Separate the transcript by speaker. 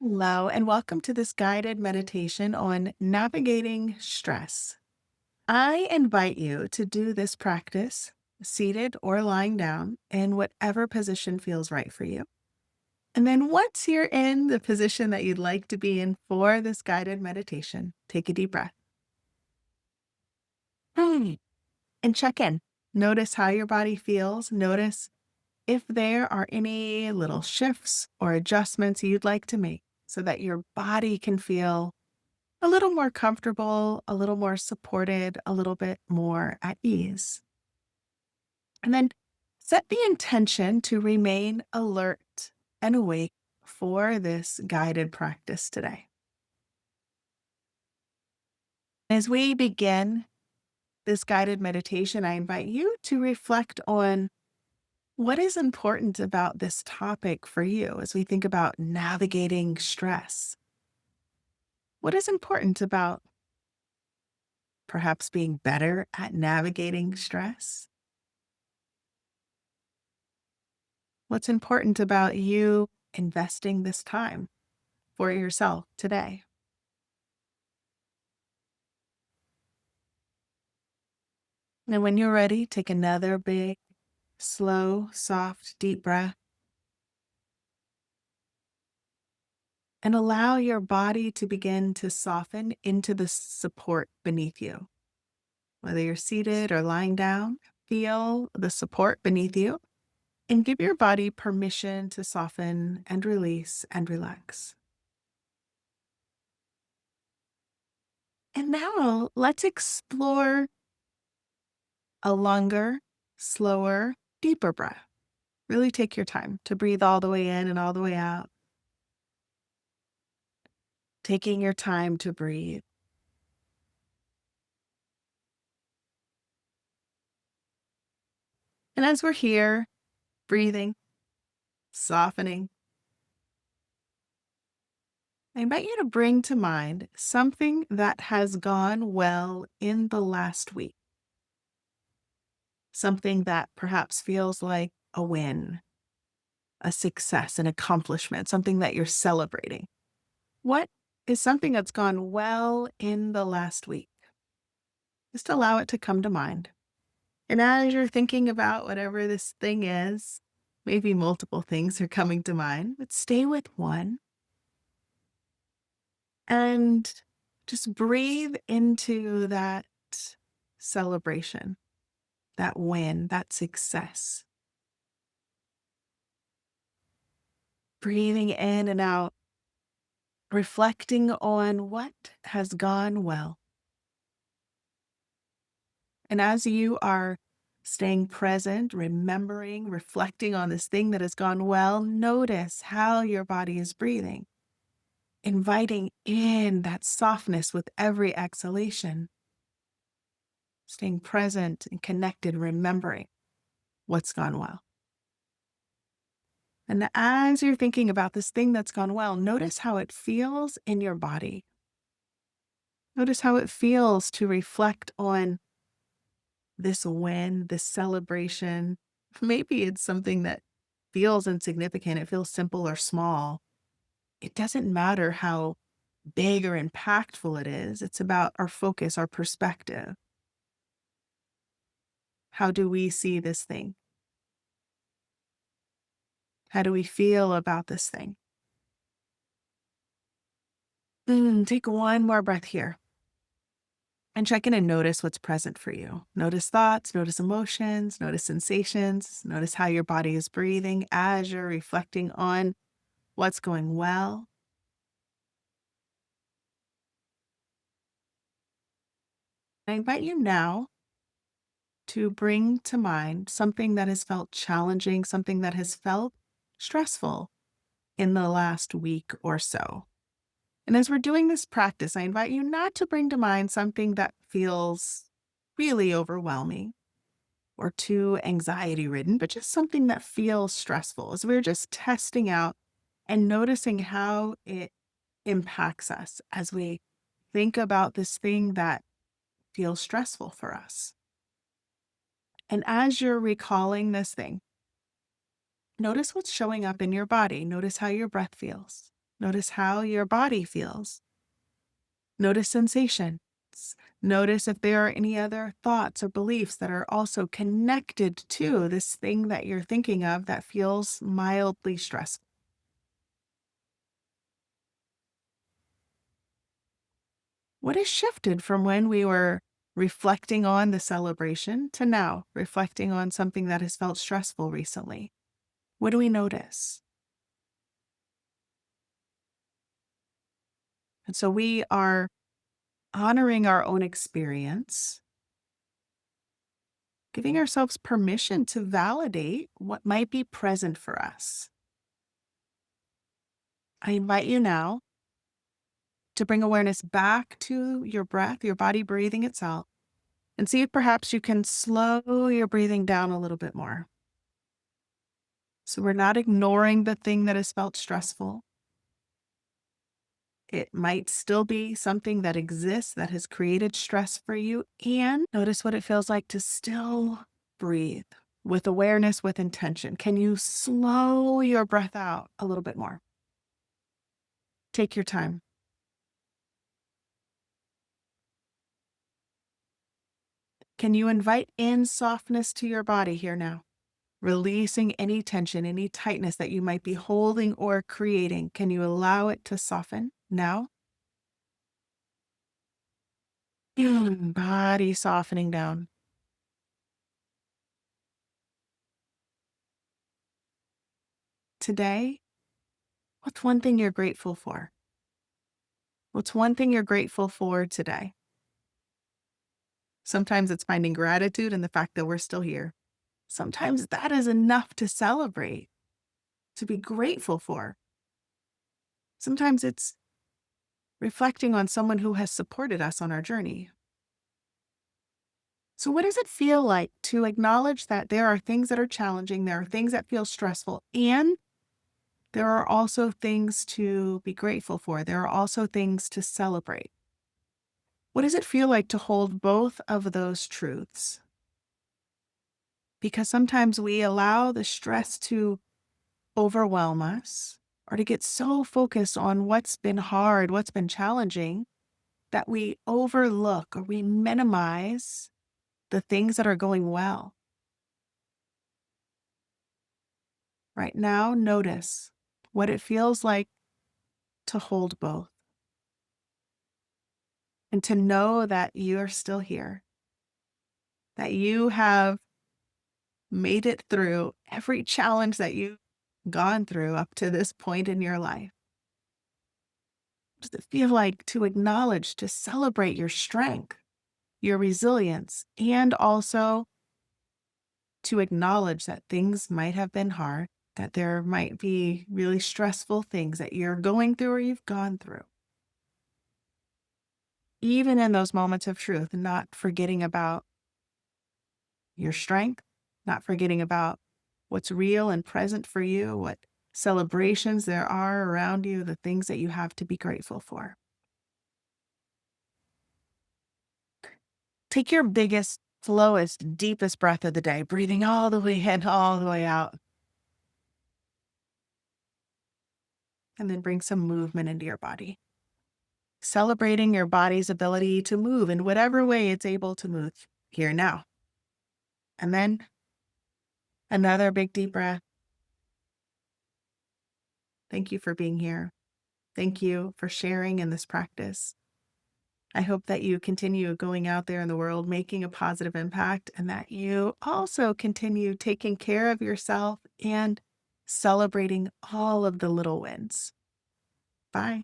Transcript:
Speaker 1: Hello, and welcome to this guided meditation on navigating stress. I invite you to do this practice seated or lying down in whatever position feels right for you. And then once you're in the position that you'd like to be in for this guided meditation, take a deep breath. Hmm. And check in. Notice how your body feels. Notice if there are any little shifts or adjustments you'd like to make so that your body can feel a little more comfortable, a little more supported, a little bit more at ease. And then set the intention to remain alert and awake for this guided practice today. As we begin this guided meditation, I invite you to reflect on what is important about this topic for you as we think about navigating stress. What is important about perhaps being better at navigating stress? What's important about you investing this time for yourself today? And when you're ready, take another big, slow, soft, deep breath and allow your body to begin to soften into the support beneath you. Whether you're seated or lying down, feel the support beneath you and give your body permission to soften and release and relax. And now let's explore a longer, slower, deeper breath. Really take your time to breathe all the way in and all the way out. Taking your time to breathe. And as we're here, breathing, softening, I invite you to bring to mind something that has gone well in the last week. Something that perhaps feels like a win, a success, an accomplishment, something that you're celebrating. What is something that's gone well in the last week? Just allow it to come to mind. And as you're thinking about whatever this thing is, maybe multiple things are coming to mind, but stay with one and just breathe into that celebration, that win, that success. Breathing in and out, reflecting on what has gone well. And as you are staying present, remembering, reflecting on this thing that has gone well, notice how your body is breathing, inviting in that softness with every exhalation, staying present and connected, remembering what's gone well. And as you're thinking about this thing that's gone well, notice how it feels in your body. Notice how it feels to reflect on this win, this celebration. Maybe it's something that feels insignificant, it feels simple or small. It doesn't matter how big or impactful it is. It's about our focus, our perspective. How do we see this thing? How do we feel about this thing? Take one more breath here and check in and notice what's present for you. Notice thoughts, notice emotions, notice sensations, notice how your body is breathing as you're reflecting on what's going well. I invite you now to bring to mind something that has felt challenging, something that has felt stressful in the last week or so. And as we're doing this practice, I invite you not to bring to mind something that feels really overwhelming or too anxiety ridden, but just something that feels stressful as we're just testing out and noticing how it impacts us as we think about this thing that feels stressful for us. And as you're recalling this thing, notice what's showing up in your body. Notice how your breath feels. Notice how your body feels. Notice sensations. Notice if there are any other thoughts or beliefs that are also connected to this thing that you're thinking of that feels mildly stressful. What has shifted from when we were reflecting on the celebration to now reflecting on something that has felt stressful recently? What do we notice? And so we are honoring our own experience, giving ourselves permission to validate what might be present for us. I invite you now to bring awareness back to your breath, your body breathing itself, and see if perhaps you can slow your breathing down a little bit more. So we're not ignoring the thing that has felt stressful. It might still be something that exists that has created stress for you. And notice what it feels like to still breathe with awareness, with intention. Can you slow your breath out a little bit more? Take your time. Can you invite in softness to your body here now? Releasing any tension, any tightness that you might be holding or creating. Can you allow it to soften now? Body softening down. Today, what's one thing you're grateful for? What's one thing you're grateful for today? Sometimes it's finding gratitude in the fact that we're still here. Sometimes that is enough to celebrate, to be grateful for. Sometimes it's reflecting on someone who has supported us on our journey. So, what does it feel like to acknowledge that there are things that are challenging, there are things that feel stressful, and there are also things to be grateful for? There are also things to celebrate. What does it feel like to hold both of those truths? Because sometimes we allow the stress to overwhelm us or to get so focused on what's been hard, what's been challenging, that we overlook or we minimize the things that are going well. Right now, notice what it feels like to hold both and to know that you're still here, that you have made it through every challenge that you've gone through up to this point in your life. What does it feel like to acknowledge, to celebrate your strength, your resilience, and also to acknowledge that things might have been hard, that there might be really stressful things that you're going through or you've gone through? Even in those moments of truth, not forgetting about your strength, not forgetting about what's real and present for you, what celebrations there are around you, the things that you have to be grateful for. Take your biggest, slowest, deepest breath of the day, breathing all the way in, all the way out, and then bring some movement into your body. Celebrating your body's ability to move in whatever way it's able to move here now. And then another big deep breath. Thank you for being here. Thank you for sharing in this practice. I hope that you continue going out there in the world, making a positive impact, and that you also continue taking care of yourself and celebrating all of the little wins. Bye.